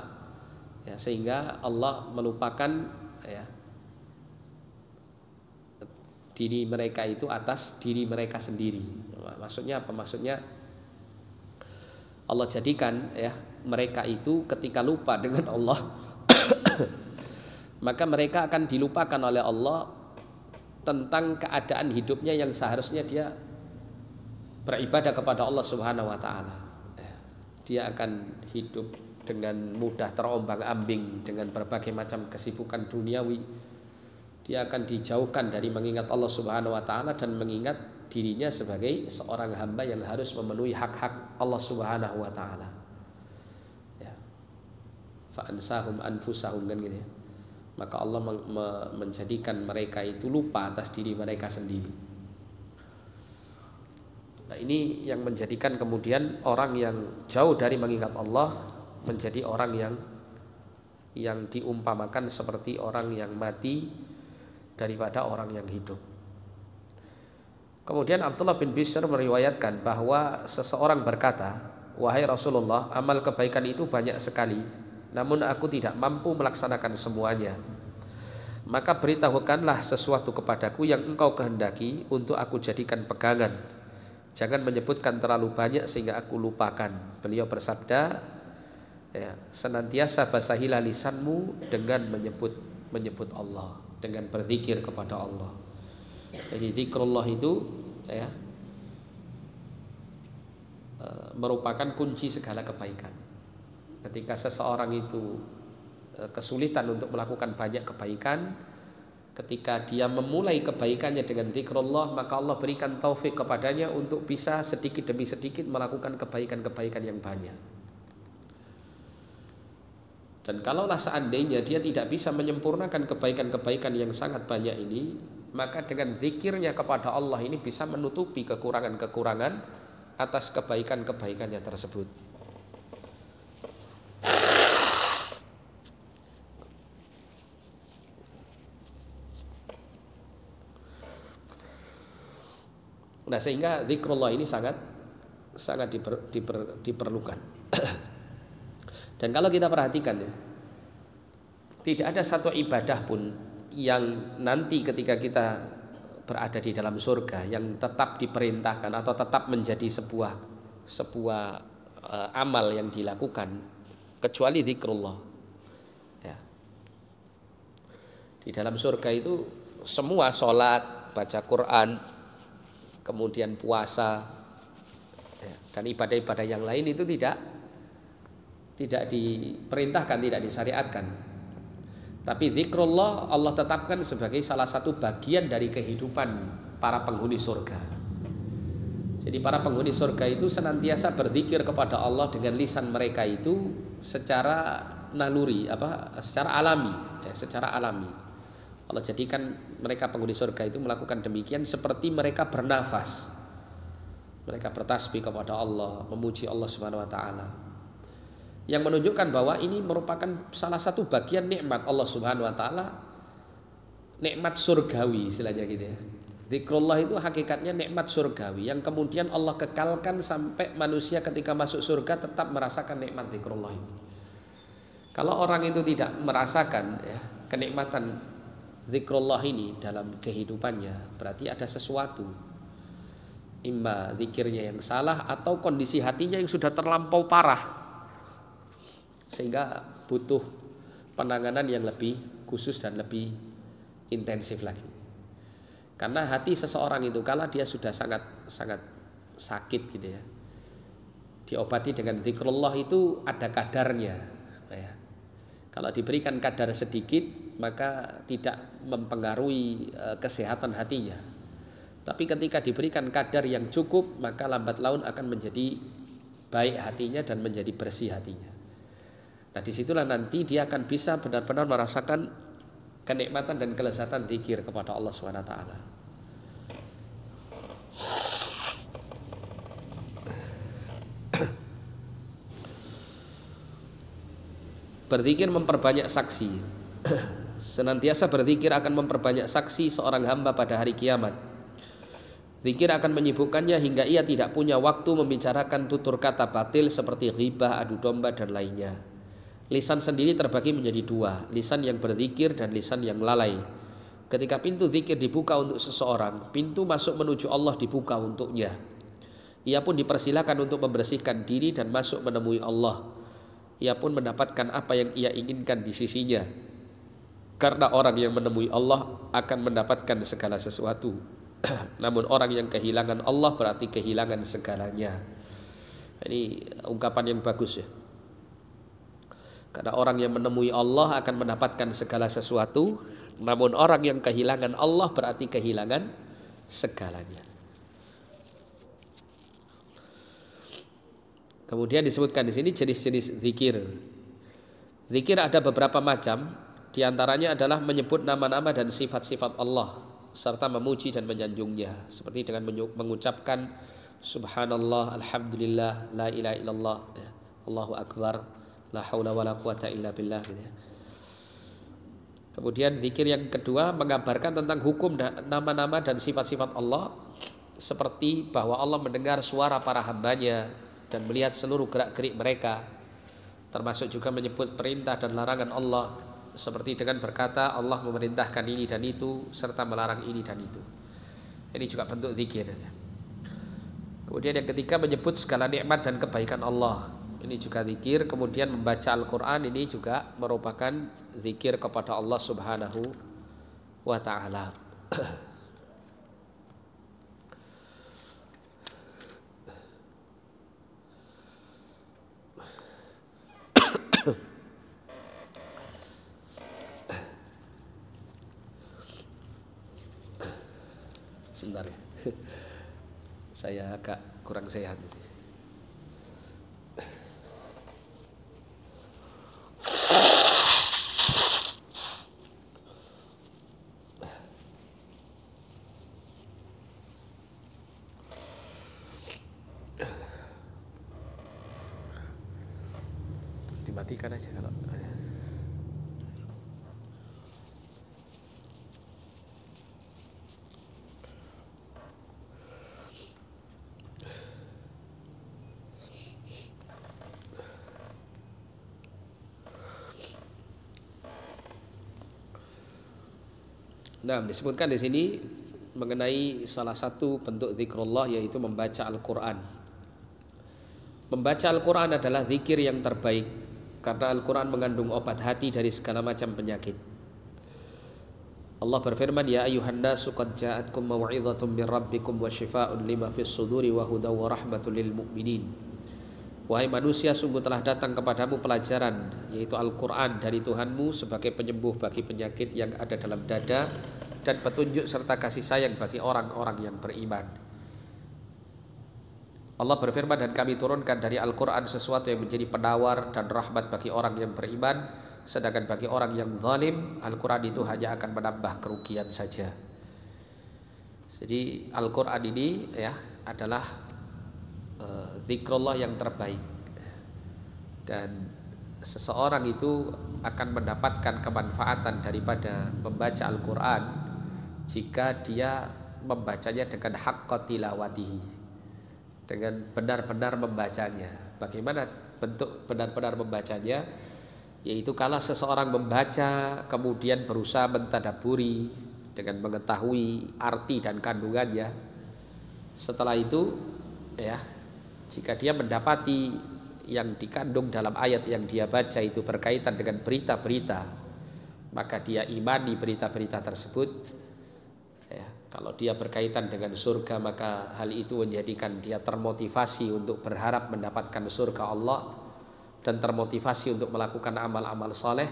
ya, sehingga Allah melupakan, ya, diri mereka itu atas diri mereka sendiri. Maksudnya apa? Maksudnya Allah jadikan, ya, mereka itu ketika lupa dengan Allah maka mereka akan dilupakan oleh Allah tentang keadaan hidupnya yang seharusnya dia beribadah kepada Allah Subhanahu wa Ta'ala. Dia akan hidup dengan mudah terombang-ambing dengan berbagai macam kesibukan duniawi. Dia akan dijauhkan dari mengingat Allah Subhanahu wa Ta'ala dan mengingat dirinya sebagai seorang hamba yang harus memenuhi hak-hak Allah Subhanahu wa taala. Ya. Fa ansahum anfusahum kan gitu ya. Maka Allah menjadikan mereka itu lupa atas diri mereka sendiri. Nah, ini yang menjadikan kemudian orang yang jauh dari mengingat Allah menjadi orang yang diumpamakan seperti orang yang mati daripada orang yang hidup. Kemudian Abdullah bin Bishr meriwayatkan bahwa seseorang berkata, "Wahai Rasulullah, amal kebaikan itu banyak sekali, namun aku tidak mampu melaksanakan semuanya. Maka beritahukanlah sesuatu kepadaku yang engkau kehendaki untuk aku jadikan pegangan. Jangan menyebutkan terlalu banyak sehingga aku lupakan." Beliau bersabda, ya, senantiasa basahilah lisanmu dengan menyebut Allah, dengan berzikir kepada Allah. Jadi zikrullah itu ya, merupakan kunci segala kebaikan. Ketika seseorang itu kesulitan untuk melakukan banyak kebaikan, ketika dia memulai kebaikannya dengan zikrullah, maka Allah berikan taufik kepadanya untuk bisa sedikit demi sedikit melakukan kebaikan-kebaikan yang banyak. Dan kalaulah seandainya dia tidak bisa menyempurnakan kebaikan-kebaikan yang sangat banyak ini, maka dengan zikirnya kepada Allah ini bisa menutupi kekurangan-kekurangan atas kebaikan-kebaikannya tersebut. Nah, sehingga zikrullah ini sangat diperlukan. Dan kalau kita perhatikan ya, tidak ada satu ibadah pun yang nanti ketika kita berada di dalam surga yang tetap diperintahkan atau tetap menjadi sebuah amal yang dilakukan kecuali zikrullah. Ya. Di dalam surga itu semua sholat, baca Quran, kemudian puasa, ya, dan ibadah-ibadah yang lain itu tidak diperintahkan, tidak disyariatkan. Tapi zikrullah Allah tetapkan sebagai salah satu bagian dari kehidupan para penghuni surga. Jadi para penghuni surga itu senantiasa berzikir kepada Allah dengan lisan mereka itu secara naluri, secara alami. Allah jadikan mereka penghuni surga itu melakukan demikian seperti mereka bernafas. Mereka bertasbih kepada Allah, memuji Allah Subhanahu wa taala. Yang menunjukkan bahwa ini merupakan salah satu bagian nikmat Allah Subhanahu wa taala, nikmat surgawi istilahnya gitu ya. Zikrullah itu hakikatnya nikmat surgawi yang kemudian Allah kekalkan sampai manusia ketika masuk surga tetap merasakan nikmat zikrullah ini. Kalau orang itu tidak merasakan ya, kenikmatan zikrullah ini dalam kehidupannya, berarti ada sesuatu. Imma zikirnya yang salah atau kondisi hatinya yang sudah terlampau parah, sehingga butuh penanganan yang lebih khusus dan lebih intensif lagi. Karena hati seseorang itu kala dia sudah sangat sakit gitu ya, diobati dengan zikrullah itu ada kadarnya ya. Kalau diberikan kadar sedikit maka tidak mempengaruhi kesehatan hatinya. Tapi ketika diberikan kadar yang cukup maka lambat laun akan menjadi baik hatinya dan menjadi bersih hatinya. Nah, disitulah nanti dia akan bisa benar-benar merasakan kenikmatan dan kelezatan zikir kepada Allah SWT. Berzikir memperbanyak saksi. Senantiasa berzikir akan memperbanyak saksi seorang hamba pada hari kiamat. Zikir akan menyibukkannya hingga ia tidak punya waktu membicarakan tutur kata batil seperti ghibah, adu domba dan lainnya. Lisan sendiri terbagi menjadi dua, lisan yang berzikir dan lisan yang lalai. Ketika pintu zikir dibuka untuk seseorang, pintu masuk menuju Allah dibuka untuknya. Ia pun dipersilakan untuk membersihkan diri dan masuk menemui Allah. Ia pun mendapatkan apa yang ia inginkan di sisinya. Karena orang yang menemui Allah akan mendapatkan segala sesuatu. Namun orang yang kehilangan Allah berarti kehilangan segalanya. Ini ungkapan yang bagus ya. Karena orang yang menemui Allah akan mendapatkan segala sesuatu, namun orang yang kehilangan Allah berarti kehilangan segalanya. Kemudian disebutkan di sini jenis-jenis zikir. Zikir ada beberapa macam, di antaranya adalah menyebut nama-nama dan sifat-sifat Allah serta memuji dan menyanjungnya, seperti dengan mengucapkan subhanallah, alhamdulillah, la ilaha illallah, Allahu akbar, la haula wala quwata illa billah gitu ya. Kemudian zikir yang kedua mengabarkan tentang hukum dan nama-nama dan sifat-sifat Allah, seperti bahwa Allah mendengar suara para hambanya dan melihat seluruh gerak-gerik mereka, termasuk juga menyebut perintah dan larangan Allah, seperti dengan berkata Allah memerintahkan ini dan itu serta melarang ini dan itu. Ini juga bentuk zikir. Kemudian yang ketiga menyebut segala nikmat dan kebaikan Allah, ini juga zikir. Kemudian membaca Al-Quran, ini juga merupakan zikir kepada Allah Subhanahu wa ta'ala. Sebentar ya. Saya agak kurang sehat. Dimatikan aja kalau. Nah, disebutkan di sini mengenai salah satu bentuk zikrullah, yaitu membaca Al-Quran. Membaca Al-Quran adalah zikir yang terbaik, karena Al-Quran mengandung obat hati dari segala macam penyakit. Allah berfirman, ya ayuhan nasu qad ja'atkum maw'idhatun min rabbikum wa shifaa'un lima fis suduri wa hudaw wa rahmatul lil mu'minin. Wahai manusia, sungguh telah datang kepadamu pelajaran, yaitu Al-Quran dari Tuhanmu, sebagai penyembuh bagi penyakit yang ada dalam dada dan petunjuk serta kasih sayang bagi orang-orang yang beriman. Allah berfirman, dan kami turunkan dari Al-Quran sesuatu yang menjadi penawar dan rahmat bagi orang yang beriman, sedangkan bagi orang yang zalim, Al-Quran itu hanya akan menambah kerugian saja. Jadi Al-Quran ini ya adalah zikrullah yang terbaik, dan seseorang itu akan mendapatkan kemanfaatan daripada membaca Al-Quran jika dia membacanya dengan haqqa tilawatihi, dengan benar-benar membacanya. Bagaimana bentuk benar-benar membacanya? Yaitu kalau seseorang membaca kemudian berusaha mentadaburi dengan mengetahui arti dan kandungannya. Setelah itu ya, jika dia mendapati yang dikandung dalam ayat yang dia baca itu berkaitan dengan berita-berita, maka dia imani berita-berita tersebut. Ya, kalau dia berkaitan dengan surga, maka hal itu menjadikan dia termotivasi untuk berharap mendapatkan surga Allah dan termotivasi untuk melakukan amal-amal soleh.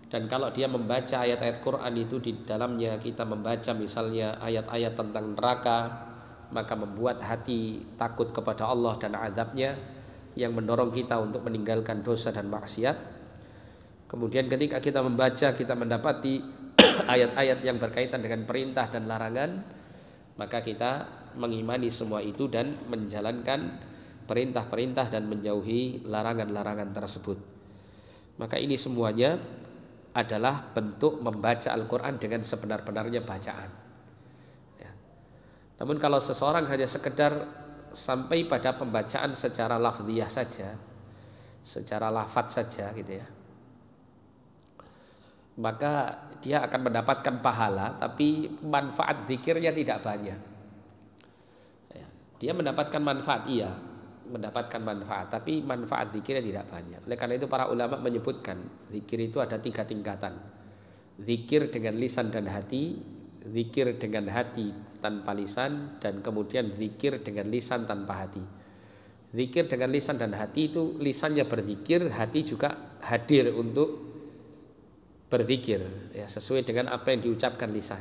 Dan kalau dia membaca ayat-ayat Quran itu, di dalamnya kita membaca misalnya ayat-ayat tentang neraka, maka membuat hati takut kepada Allah dan azabnya, yang mendorong kita untuk meninggalkan dosa dan maksiat. Kemudian ketika kita membaca, kita mendapati ayat-ayat yang berkaitan dengan perintah dan larangan, maka kita mengimani semua itu dan menjalankan perintah-perintah dan menjauhi larangan-larangan tersebut. Maka ini semuanya adalah bentuk membaca Al-Quran dengan sebenar-benarnya bacaan. Namun kalau seseorang hanya sekedar sampai pada pembacaan secara lafziyah saja, secara lafaz saja gitu ya, maka dia akan mendapatkan pahala, tapi manfaat zikirnya tidak banyak. Dia mendapatkan manfaat, iya, mendapatkan manfaat, tapi manfaat zikirnya tidak banyak. Oleh karena itu para ulama menyebutkan zikir itu ada 3 tingkatan. Zikir dengan lisan dan hati, zikir dengan hati tanpa lisan, dan kemudian zikir dengan lisan tanpa hati. Zikir dengan lisan dan hati itu lisannya berzikir, hati juga hadir untuk berzikir ya, sesuai dengan apa yang diucapkan lisan.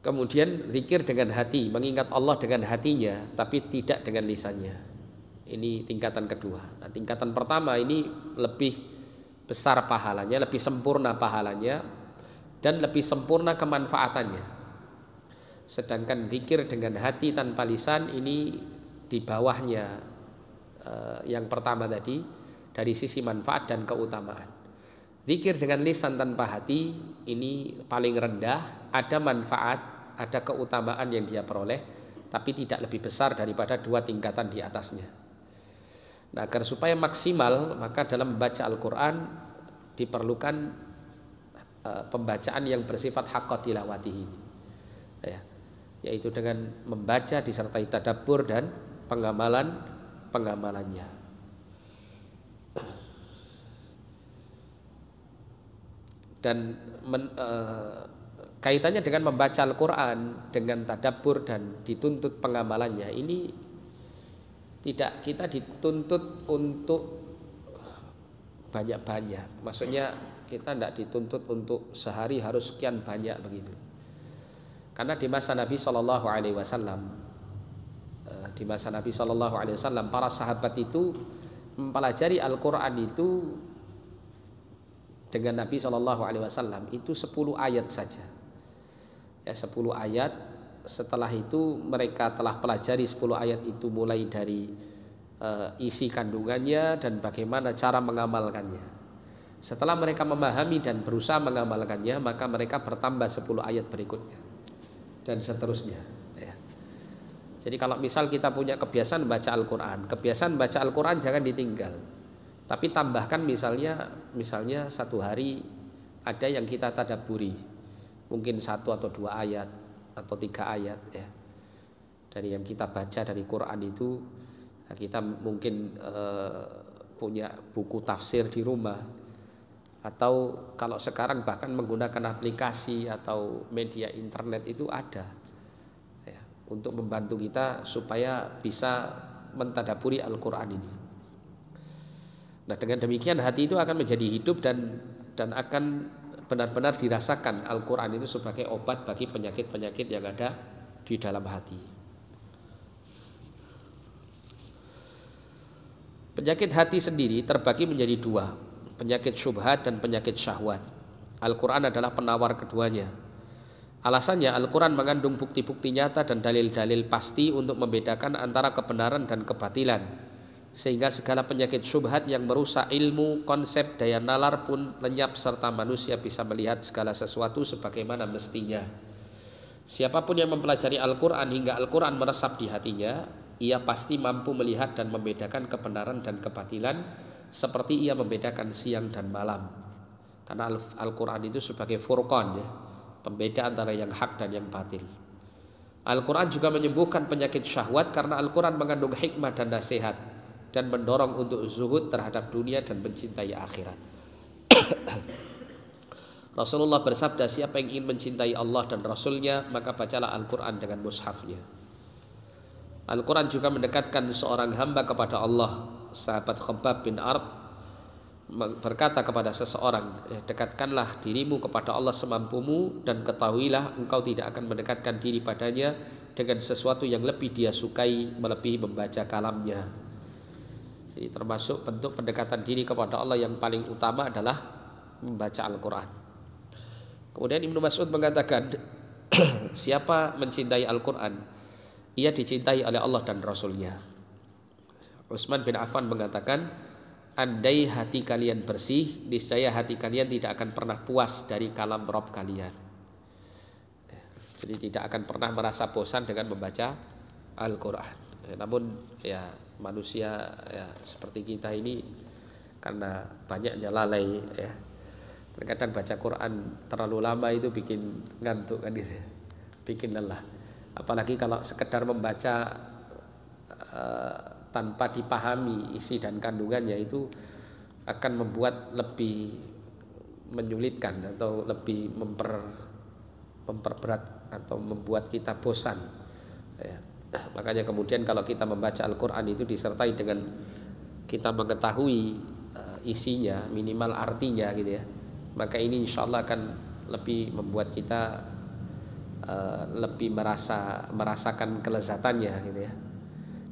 Kemudian zikir dengan hati, mengingat Allah dengan hatinya tapi tidak dengan lisannya. Ini tingkatan kedua. Nah, tingkatan pertama ini lebih besar pahalanya, lebih sempurna pahalanya, dan lebih sempurna kemanfaatannya. Sedangkan zikir dengan hati tanpa lisan ini di bawahnya yang pertama tadi dari sisi manfaat dan keutamaan. Zikir dengan lisan tanpa hati ini paling rendah, ada manfaat, ada keutamaan yang dia peroleh, tapi tidak lebih besar daripada dua tingkatan di atasnya. Nah, agar supaya maksimal, maka dalam membaca Al-Quran diperlukan pembacaan yang bersifat haqqa tilawatihi, yaitu dengan membaca disertai tadabbur dan pengamalannya. Dan kaitannya dengan membaca Al-Quran dengan tadabbur dan dituntut pengamalannya ini tidak kita dituntut untuk banyak-banyak. Maksudnya kita tidak dituntut untuk sehari harus sekian banyak begitu. Karena di masa Nabi SAW, para sahabat itu mempelajari Al-Quran itu dengan Nabi SAW itu 10 ayat saja. Ya, 10 ayat. Setelah itu mereka telah pelajari 10 ayat itu mulai dari isi kandungannya dan bagaimana cara mengamalkannya. Setelah mereka memahami dan berusaha mengamalkannya, maka mereka bertambah 10 ayat berikutnya dan seterusnya. Ya. Jadi kalau misal kita punya kebiasaan baca Al-Quran, kebiasaan baca Al-Quran jangan ditinggal. Tapi tambahkan misalnya satu hari ada yang kita tadabburi, mungkin 1 atau 2 ayat atau 3 ayat ya. Dari yang kita baca dari Quran itu, kita mungkin punya buku tafsir di rumah, atau kalau sekarang bahkan menggunakan aplikasi atau media internet itu ada ya, untuk membantu kita supaya bisa mentadaburi Al-Quran ini. Nah, dengan demikian hati itu akan menjadi hidup dan akan benar-benar dirasakan Al-Quran itu sebagai obat bagi penyakit-penyakit yang ada di dalam hati. Penyakit hati sendiri terbagi menjadi 2, penyakit syubhat dan penyakit syahwat. Al-Quran adalah penawar keduanya. Alasannya Al-Quran mengandung bukti-bukti nyata dan dalil-dalil pasti untuk membedakan antara kebenaran dan kebatilan, sehingga segala penyakit syubhat yang merusak ilmu, konsep, daya nalar pun lenyap serta manusia bisa melihat segala sesuatu sebagaimana mestinya. Siapapun yang mempelajari Al-Quran hingga Al-Quran meresap di hatinya, ia pasti mampu melihat dan membedakan kebenaran dan kebatilan seperti ia membedakan siang dan malam. Karena Al-Quran itu sebagai furqan ya, pembeda antara yang hak dan yang batil. Al-Quran juga menyembuhkan penyakit syahwat karena Al-Quran mengandung hikmah dan nasihat dan mendorong untuk zuhud terhadap dunia dan mencintai akhirat. Rasulullah bersabda, siapa yang ingin mencintai Allah dan Rasulnya, maka bacalah Al-Quran dengan mushafnya. Al-Quran juga mendekatkan seorang hamba kepada Allah. Sahabat Khabbab bin Arad berkata kepada seseorang, dekatkanlah dirimu kepada Allah semampumu dan ketahuilah engkau tidak akan mendekatkan diri padanya dengan sesuatu yang lebih dia sukai melebihi membaca kalamnya. Jadi termasuk bentuk pendekatan diri kepada Allah yang paling utama adalah membaca Al-Quran. Kemudian Ibnu Mas'ud mengatakan, siapa mencintai Al-Quran, ia dicintai oleh Allah dan Rasulnya. Utsman bin Affan mengatakan, andai hati kalian bersih, niscaya hati kalian tidak akan pernah puas dari kalam Rabb kalian. Jadi tidak akan pernah merasa bosan dengan membaca Al-Quran. Namun ya manusia ya seperti kita ini karena banyaknya lalai ya, terkadang baca Quran terlalu lama itu bikin ngantuk kan gitu, bikin lelah. Apalagi kalau sekedar membaca tanpa dipahami isi dan kandungannya, itu akan membuat lebih menyulitkan atau lebih memperberat atau membuat kita bosan ya. Makanya kemudian kalau kita membaca Al-Quran itu disertai dengan kita mengetahui isinya, minimal artinya gitu ya, maka ini insya Allah akan lebih membuat kita lebih merasakan kelezatannya gitu ya.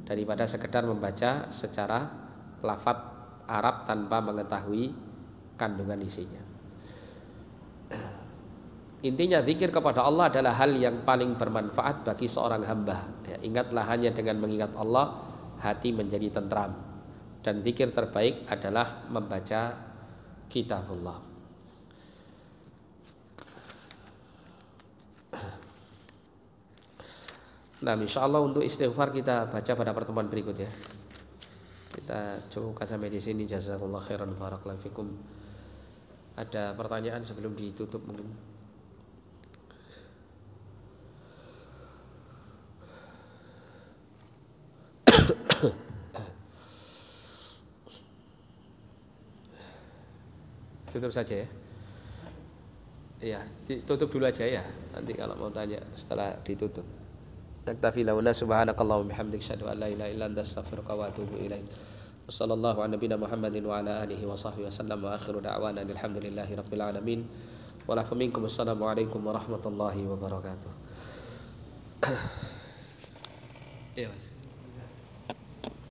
daripada sekedar membaca secara lafadz Arab tanpa mengetahui kandungan isinya. Intinya zikir kepada Allah adalah hal yang paling bermanfaat bagi seorang hamba. Ya, ingatlah hanya dengan mengingat Allah hati menjadi tentram. Dan zikir terbaik adalah membaca kitabullah. Nah, insyaallah untuk istighfar kita baca pada pertemuan berikutnya. Kita cukupkan sampai di sini. Jazakumullah khairan, barakallahu fikum. Ada pertanyaan sebelum ditutup mungkin? Tutup saja ya. Iya, tutup dulu aja ya. Nanti kalau mau tanya setelah ditutup. Naktafi launa subhanakallahumma bihamdik asyhadu an la ilaha illa anta astaghfiruka wa atubu ilaik. Wassallallahu ala nabiyina Muhammadin wa ala alihi wa sahbihi wasallam wa akhiru da'wana alhamdulillahi rabbil alamin. Wa lakum minkum assalamu alaikum warahmatullahi wabarakatuh. Iya, Mas.